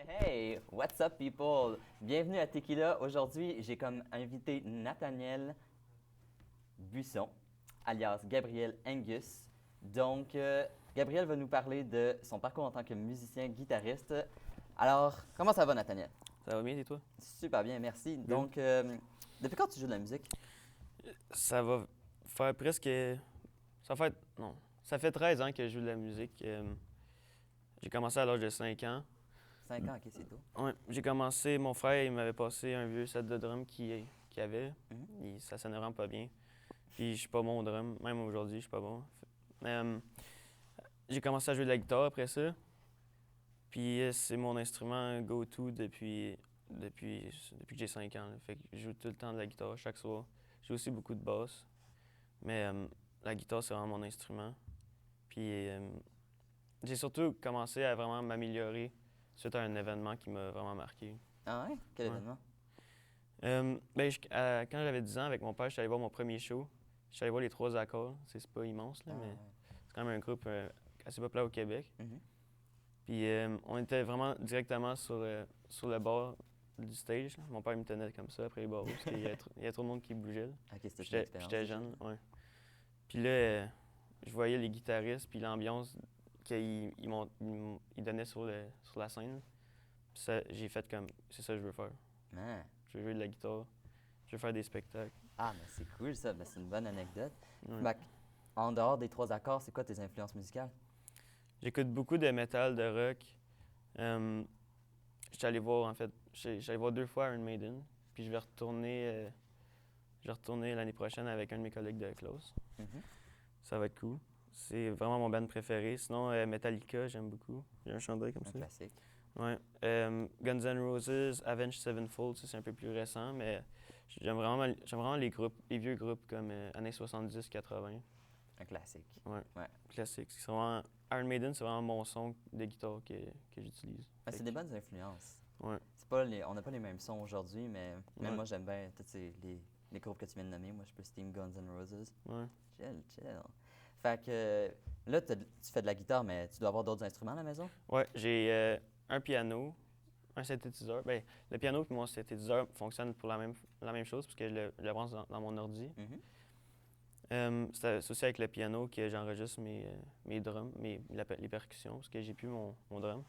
Hey, what's up people? Bienvenue à Tequila. Aujourd'hui, j'ai comme invité Nathaniel Buisson, alias Gabriel Angus. Donc, Gabriel va nous parler de son parcours en tant que musicien guitariste. Alors, comment ça va Nathaniel? Ça va bien, et toi? Super bien, merci. Good. Donc, depuis quand tu joues de la musique? Ça va faire presque. Ça fait. Non. Ça fait 13 ans que je joue de la musique. J'ai commencé à l'âge de 5 ans. 5 ans, ok, c'est tôt. Ouais, j'ai commencé. Mon frère, il m'avait passé un vieux set de drum qu'il avait. Mhm. Ça sonnait vraiment pas bien. Puis je suis pas bon au drum. Même aujourd'hui, je suis pas bon. Mais j'ai commencé à jouer de la guitare après ça. Puis c'est mon instrument go-to depuis que j'ai 5 ans. Là. Fait que je joue tout le temps de la guitare, chaque soir. Je joue aussi beaucoup de basse. Mais la guitare, c'est vraiment mon instrument. Puis j'ai surtout commencé à vraiment m'améliorer suite à un événement qui m'a vraiment marqué. Ah ouais? Quel Ouais. événement? Quand j'avais 10 ans, avec mon père, je suis allé voir mon premier show. Je suis allé voir les Trois Accords. C'est pas immense, là, Ah mais ouais. c'est quand même un groupe assez populaire au Québec. Mhm. Puis on était vraiment directement sur le bord du stage. Là. Mon père me tenait comme ça après les barreaux parce qu'il y avait trop de monde qui bougeait. Là. Ok, c'était une J'étais expérience. j'étais jeune, ouais. Puis là, je voyais les guitaristes, puis l'ambiance qu'ils donnaient sur la scène. Puis ça, j'ai fait comme, c'est ça que je veux faire. Ah. Je veux jouer de la guitare, je veux faire des spectacles. Ah, mais c'est cool ça, ben, c'est une bonne anecdote. Ouais. Fait que, en dehors des trois accords, c'est quoi tes influences musicales? J'écoute beaucoup de métal, de rock. J'étais allé voir, en fait, j'allais voir 2 fois Iron Maiden, puis je vais retourner l'année prochaine avec un de mes collègues de classe. Mhm. Ça va être cool. C'est vraiment mon band préféré. Sinon, Metallica, j'aime beaucoup. J'ai un chandail comme Un ça. classique. Ouais. Guns N' Roses, Avenged Sevenfold, ça c'est un peu plus récent, mais j'aime vraiment les groupes, les vieux groupes comme années 70-80. Un classique. Ouais, Ouais. classique. C'est vraiment, Iron Maiden, c'est vraiment mon son de guitare que j'utilise. Ben, Fait c'est des que, bonnes influences. ouais, C'est pas on n'a pas les mêmes sons aujourd'hui, mais même Ouais. moi j'aime bien tous les groupes que tu viens de nommer. Moi je suis plus Team Guns N' Roses. ouais. Chill, chill. Fait que là, tu fais de la guitare, mais tu dois avoir d'autres instruments à la maison? Ouais, j'ai un piano, un synthétiseur. Ben, le piano et mon synthétiseur fonctionnent pour la même chose, parce que je le branche dans mon ordi. Mhm. C'est aussi avec le piano que j'enregistre mes drums, les percussions, parce que j'ai plus mon drum.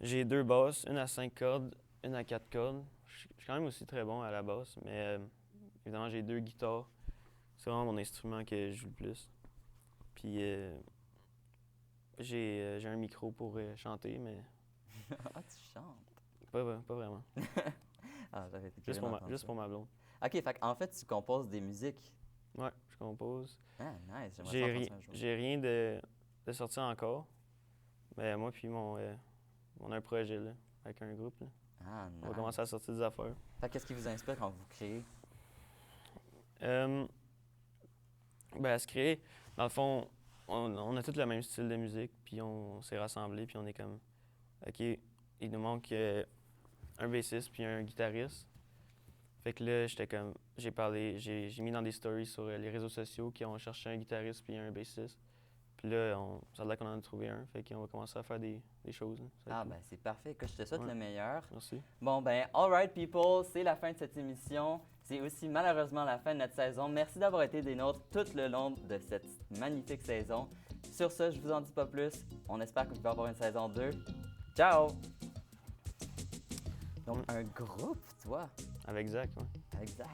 J'ai 2 basses, une à 5 cordes, une à 4 cordes. Je suis quand même aussi très bon à la basse, mais évidemment, j'ai 2 guitares. C'est vraiment mon instrument que je joue le plus. Puis j'ai un micro pour chanter, mais Ah, tu chantes. pas vraiment. Ah, j'avais été Juste curieux d'entendre juste ça. pour ma blonde. Ok, fait en fait, tu composes des musiques. Ouais, je compose. Ah, nice, j'aimerais ça J'ai entendre ri- ça un jour. j'ai rien de sorti encore, mais moi puis on a un projet là, avec un groupe. Là. Ah, On va nice. commencer à sortir des affaires. Fait qu'est-ce qui vous inspire quand vous créez? Euh, à se créer, dans le fond, on a tous le même style de musique, puis on s'est rassemblés, puis on est comme, OK, il nous manque un bassiste puis un guitariste. Fait que là, j'étais comme, j'ai mis dans des stories sur les réseaux sociaux qui ont cherché un guitariste puis un bassiste. Puis là, ça a l'air qu'on en a trouvé un, fait qu'on va commencer à faire des choses. Là. Ça va Ah, être cool. ben c'est parfait, que je te souhaite Ouais. le meilleur. Merci. Bon, ben, alright people, c'est la fin de cette émission. C'est aussi malheureusement la fin de notre saison. Merci d'avoir été des nôtres tout le long de cette magnifique saison. Sur ce, je vous en dis pas plus. On espère que vous allez avoir une saison 2. Ciao! Donc, un groupe, toi, Avec Zach, ouais. avec Zach.